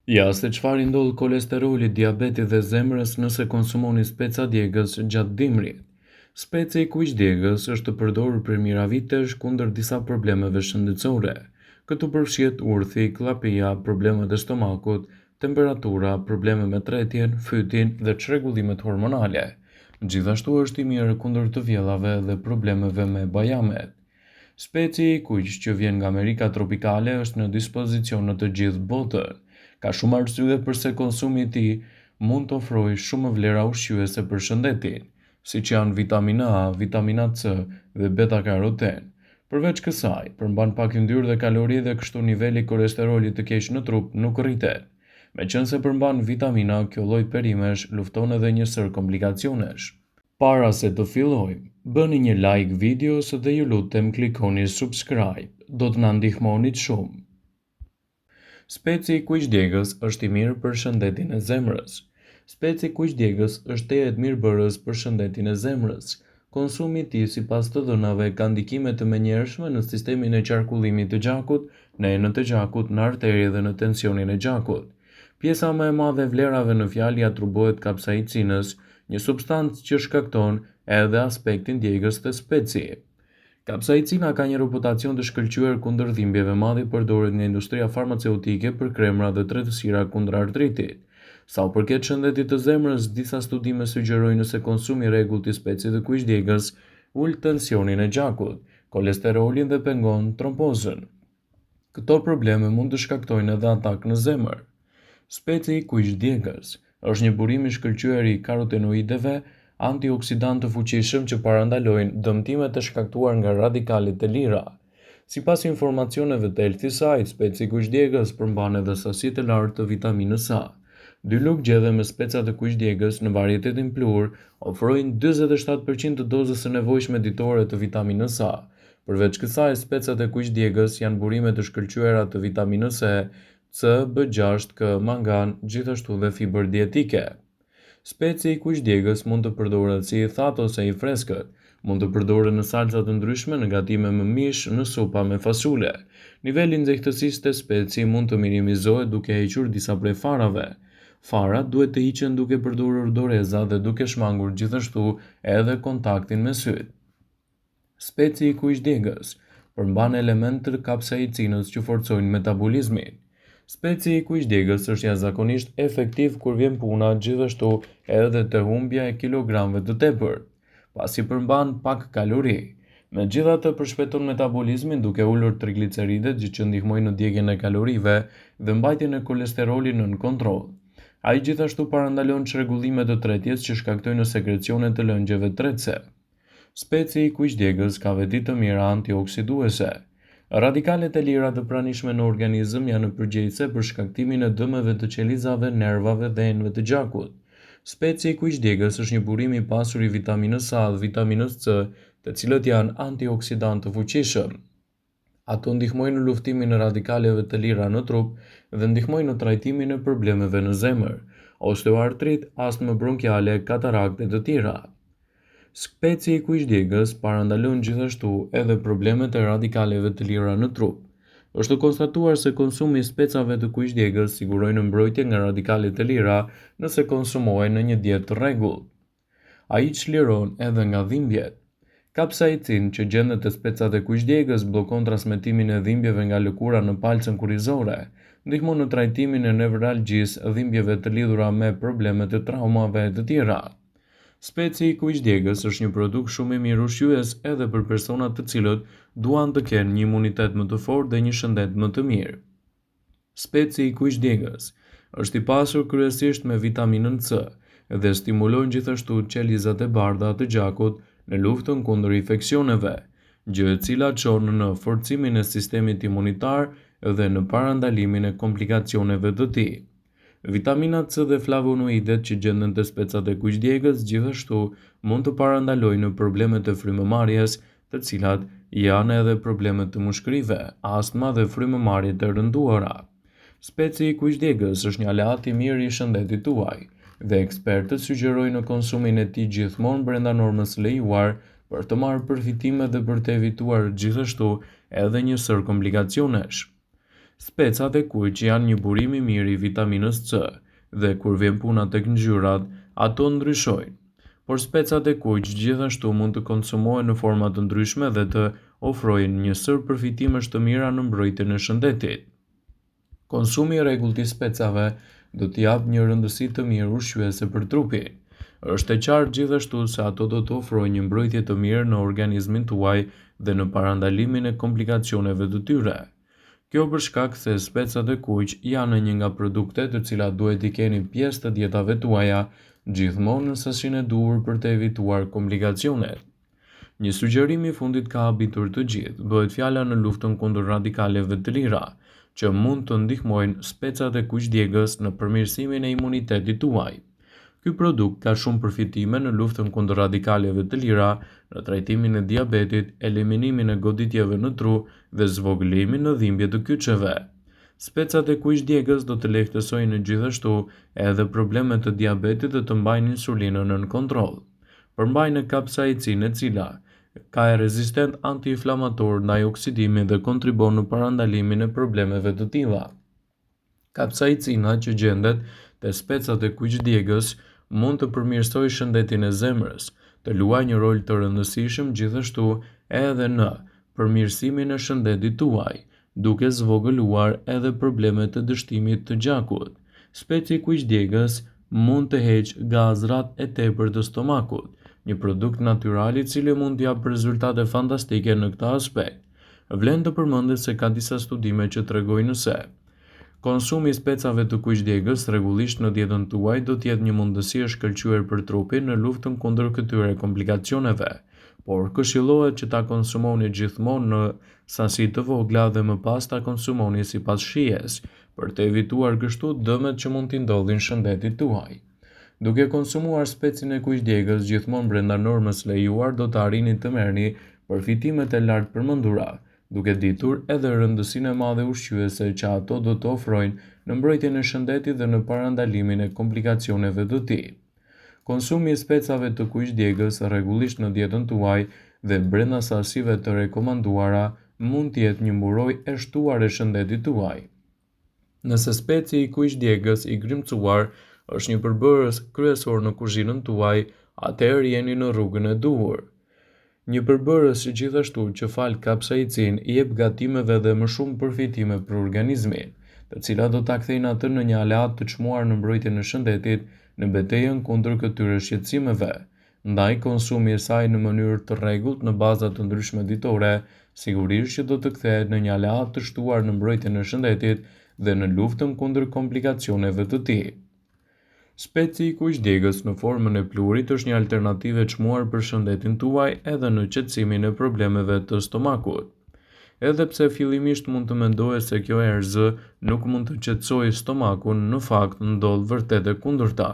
Ja, se çfarë i ndodh kolesterolit, diabetit dhe zemrës nëse konsumoni speca djegës gjatë dimrit. Speca e kuq djegës është të përdorur për mijëra vitesh kundër disa problemeve shëndetësore. Këtu përfshihet urthi, llapia, problemet e stomakut, temperatura, probleme me tretjen, fytin dhe çrregullimet hormonale. Gjithashtu është i mirë kundër të vjellave dhe problemeve me bajamet. Speci i kuq që vjen nga Amerika tropikale është në dispozicion në të gjithë botën. Ka shumë arsye pse konsumi i tij mund të ofrojë shumë vlera ushqyese për shëndetin, siç janë vitamina A, vitamina C dhe beta-karoten. Përveç kësaj, përmban pak yndyrë dhe kalori dhe kështu niveli i kolesterolit të keq në trup nuk rritet. Meqense përmban vitamina, kjo lloj perimesh lufton edhe një sër komplikacionesh. Para se të fillojmë, bëni një like videos dhe ju lutem klikoni subscribe, do të na ndihmonit shumë. Speci i kuq djegës është i mirë për shëndetin e zemrës. Speci i kuq djegës është tejet mirëbërës për shëndetin e zemrës. Konsumi i tij sipas të dhënave ka ndikime të menjëhershme në sistemin e qarkullimit të gjakut, në enët e gjakut, në arterje dhe në tensionin e gjakut. Pjesa më e madhe e vlerave në fjalë atribuohet kapsaicinës, një substancë që shkakton edhe aspektin djegës të specijit. Kapsaicina ka një reputacion të shkëlqyer kundër dhimbjeve, madje përdoret nga industria farmaceutike për kremra dhe tretësira kundër artritit. Sa u përket shëndetit të zemrës, disa studime sugjerojnë se konsumi i rregullt i speciit të kuq djegës ul tensionin e gjakut, kolesterolin dhe pengon trombozën. Këto probleme mund të shkaktojnë edhe atak në zemër. Speci i kuq djegës është një burim i shkëlqyer i karotenoideve, antioksidantë të fuqishëm që parandalojnë dëmtimet e shkaktuar nga radikalet e lira. Sipas informacioneve të Healthy Side, speci i kuq djegës përmban edhe sasi të lartë të vitaminës A. Dy lugë gjedhe me specat e kuq djegës në varietetin plur ofrojnë 47% të dozës së nevojshme ditore të vitaminës A. Përveç kësaj, specat e kuq djegës janë burime të shkëlqyera të vitaminës E, C, B6, K, mangan, gjithashtu dhe fibër dietike. Speci i kuq djegës mund të përdoret si i thatë ose i freskët. Mund të përdoret në salca të ndryshme, në gatime me mish, në supa me fasule. Niveli i nxehtësisë të speci mund të minimizohet duke hequr disa prej farave. Farat duhet të hiqen duke përdorur doreza dhe duke shmangur gjithashtu edhe kontaktin me syt. Speci i kuq djegës përmban elementë të kapsaicinës që forcojnë metabolizmin. Speci i kuq djegës është jashtëzakonisht efektiv kur vjen puna gjithashtu edhe te humbja e kilogramëve të tepërt, pasi përmban pak kalori. Megjithatë, përshpejton metabolizmin duke ulur trigliceridet që ndihmojnë në djegjen e kalorive dhe mbajtjen e kolesterolit nën kontroll. Ai gjithashtu parandalon çrregullimet të tretjes që shkaktojnë sekrecione të lëngjeve tretëse. Speci i kuq djegës ka veti të mira antioksiduese. Radikalet e lira të pranishme në organizëm janë përgjegjëse për shkaktimin e dëmeve të qelizave, nervave dhe enëve të gjakut. Speci i kuq djegës është një burim i pasur i vitaminës A dhe vitaminës C, të cilët janë antioksidantë të fuqishëm. Ato ndihmojnë në luftimin e radikaleve të lira në trup dhe ndihmojnë në trajtimin e problemeve në zemër, osteoartrit, astmë bronkiale, katarakte e të tjera. Speci i kuq djegës parandalon gjithashtu edhe problemet e radikaleve të lira në trup. Është konstatuar se konsumi i specave të kuq djegës sigurojnë mbrojtje nga radikalet e lira nëse konsumohen në një dietë të rregullt. Ai çliron edhe nga dhimbjet. Kapsaicin që gjendet te specat e kuq djegës bllokon transmetimin e dhimbjeve nga lëkura në palcën kurrizore, ndihmon në trajtimin e nevralgjisë, dhimbjeve të lidhura me probleme të traumave e të tjera. Speci i kuq djegës është një produkt shumë i mirë ushqyes edhe për personat të cilët duan të kenë një imunitet më të fortë dhe një shëndet më të mirë. Speci i kuq djegës është i pasur kryesisht me vitaminën C dhe stimulon gjithashtu qelizat e bardha të gjakut në luftën kundër infeksioneve, gjë e cila çon në forcimin e sistemit imunitar dhe në parandalimin e komplikacioneve të tij. Vitamina C dhe flavonoidet që gjenden te specat e kuq djegës gjithashtu mund të parandalojnë problemet e frymëmarrjes, të cilat janë edhe problemet të mushkërive, astma dhe frymëmarrje të rënduara. Speci i kuq djegës është një aleat i mirë i shëndetit tuaj dhe ekspertët sugjerojnë konsumin e tij gjithmonë brenda normës së lejuar për të marrë përfitime dhe për të evituar gjithashtu edhe një sër komplikacionesh. Specat e kuq janë një burim i mirë i vitaminës C dhe kur vjen puna tek ngjyrat, ato ndryshojnë. Por specat e kuq gjithashtu mund të konsumohen në forma të ndryshme dhe të ofrojnë një sër përfitimesh të mira në mbrojtjen e shëndetit. Konsumi i rregullt i specave do t'i japë një rëndësi të mirë ushqyese për trupin. Është e qartë gjithashtu se ato do të ofrojnë një mbrojtje të mirë në organizmin tuaj dhe në parandalimin e komplikacioneve të tyre. Kjo për shkak se specat e kuq janë një nga produktet të cilat duhet i keni pjesë të dietave tuaja gjithmonë në sasinë e duhur për të evituar komplikacionet. Një sugjerim i fundit ka habitur të gjithë, bëhet fjala në luftën kundër radikaleve të lira, që mund të ndihmojnë specat e kuqdjegës në përmirësimin e imunitetit tuaj. Ky produkt ka shumë përfitime në luftën kundër radikaleve të lira, në trajtimin e diabetit, eliminimin e goditjeve në tru dhe zvogëlimin në dhimbje të kyçeve. Specat e kuqdjegës do të lehtësojnë gjithashtu edhe problemet të diabetit dhe të mbajnë insulinën në kontroll. Përmbajnë kapsaicinë e cila ka e rezistent anti-inflamator ndaj oksidimit dhe kontribon në parandalimin e problemeve të tilla. Kapsaicina që gjendet te specat e kuqdjegës mund të përmirësojë shëndetin e zemrës, të luajë një rol të rëndësishëm gjithashtu edhe në përmirësimin e shëndetit tuaj, duke zvogëluar edhe problemet të dështimit të gjakut. Speci i kuqdjegës mund të heqë gazrat e tepërt të stomakut, një produkt natyral i cili mund të japë rezultate fantastike në këtë aspekt. Vlen të përmendet se ka disa studime që tregojnë se konsumi i specave të kuqdjegës rregullisht në dietën tuaj do të jetë një mundësi e shkëlqyer për trupin në luftën kundër këtyre komplikacioneve, por këshillohet që ta konsumoni gjithmonë në sasi të vogla dhe më pas ta konsumoni sipas shijes, për të evituar kështu dëmet që mund t'i ndodhin shëndetit tuaj. Duke konsumuar specin e kuqdjegës gjithmonë brenda normës lejuar, do të arrini të merrni përfitimet e lartë përmendura, duke ditur edhe rëndësinë e madhe ushqyese që ato do të ofrojnë në mbrojtjen e shëndetit dhe në parandalimin e komplikacioneve të tij. Konsumi i specave të kuqdjegës rregullisht në dietën tuaj dhe brenda sasive të rekomanduara mund të jetë një mburojë e shtuar e shëndetit tuaj. Nëse speci i kuqdjegës i grimcuar është një përbërës kryesor në kuzhinën tuaj, atëherë jeni në rrugën e duhur. Një përbërës gjithashtu që fal kapsaicin i jep gatimeve dhe më shumë përfitime për organizmin, të cilat do ta kthejnë atë në një aleat të çmuar në mbrojtjen e shëndetit në betejën kundër këtyre shqetësimeve. Ndaj konsumi i saj në mënyrë të rregullt në baza të ndryshme ditore, sigurisht që do të kthehet në një aleat të shtuar në mbrojtjen e shëndetit dhe në luftën kundër komplikacioneve të tij. Speci i kuqdjegës në formën e pluhurit është një alternativë e çmuar për shëndetin tuaj edhe në qetësimin e problemeve të stomakut. Edhe pse fillimisht mund të mendohet se kjo erëzë nuk mund të qetësojë stomakun, në fakt ndodh vërtet e kundërta.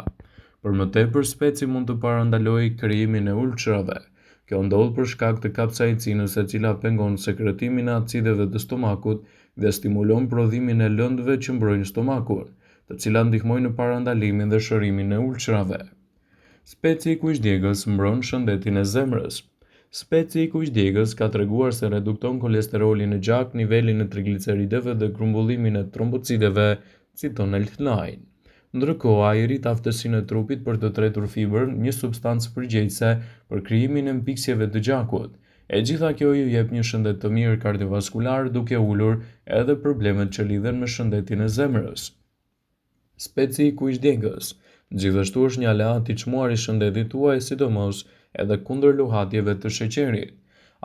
Për më tepër, speci mund të parandalojë krijimin e ulçrave. Kjo ndodh për shkak të kapsaicinës e cila pengon sekretimin e acideve të stomakut dhe stimulon prodhimin e lëndëve që mbrojnë stomakun, të cilat ndihmojnë në parandalimin dhe shërimin e ulçrave. Speci i kuqdjegës mbron shëndetin e zemrës. Speci i kuqdjegës ka treguar se redukton kolesterolin në gjak, nivelin e trigliceridëve dhe grumbullimin e trombocideve, citon Healthline. Ndërkohë, ai rrit aftësinë e trupit për të tretur fibrën, një substancë përgjegjëse për krijimin e mpiksjeve të gjakut. E gjitha kjo ju jep një shëndet të mirë kardiovaskular, duke ulur edhe problemet që lidhen me shëndetin e zemrës. Speci i kuqdjegës gjithashtu është një aleat i çmuar i shëndetit tuaj, sidomos edhe kundër luhatjeve të sheqerit.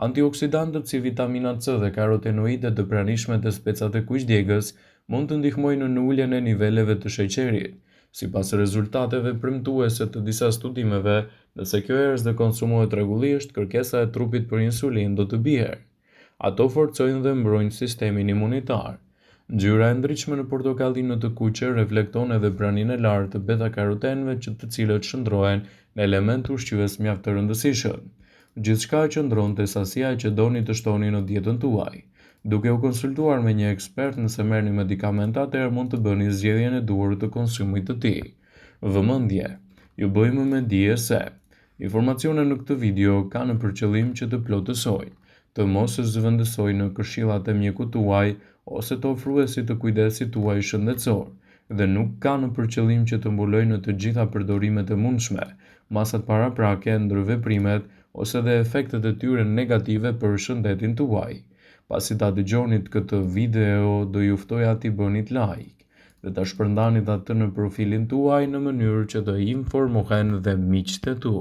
Antioksidantët si vitamina C dhe karotenoidet të pranishme të specat e kuqdjegës mund të ndihmojnë në uljen e niveleve të sheqerit. Sipas rezultateve premtuese të disa studimeve, nëse kjo erëzë konsumohet rregullisht, kërkesa e trupit për insulinë do të bjerë. Ato forcojnë dhe mbrojnë sistemin imunitar. Ngjyra e ndritshme në portokallinë të kuqe reflekton edhe praninë e lartë të beta-karotenëve të cilët shndrohen në element ushqyes mjaft të rëndësishëm. Gjithçka qëndron te sasia që doni të shtoni në dietën tuaj. Duke u konsultuar me një ekspert nëse merrni medikamente, atëherë mund të bëni zgjedhjen e duhur të konsumit të tij. Vëmendje, ju bëjmë me dije se informacionet në këtë video kanë për qëllim që të plotësojnë, të mos zëvendësojnë në këshillat e mjekut tuaj ose të ofruesit të kujdesit tuaj shëndetësor dhe nuk ka në përqëllim që të mbulojë në të gjitha përdorimet e mundshme, masat paraprake, ndërveprimet ose dhe efektet e tyre negative për shëndetin tuaj. Pasi ta dëgjonit këtë video, do ju ftoja t'i bënit like dhe ta shpërndanit atë në profilin tuaj në mënyrë që të informohen dhe miqtë e tu.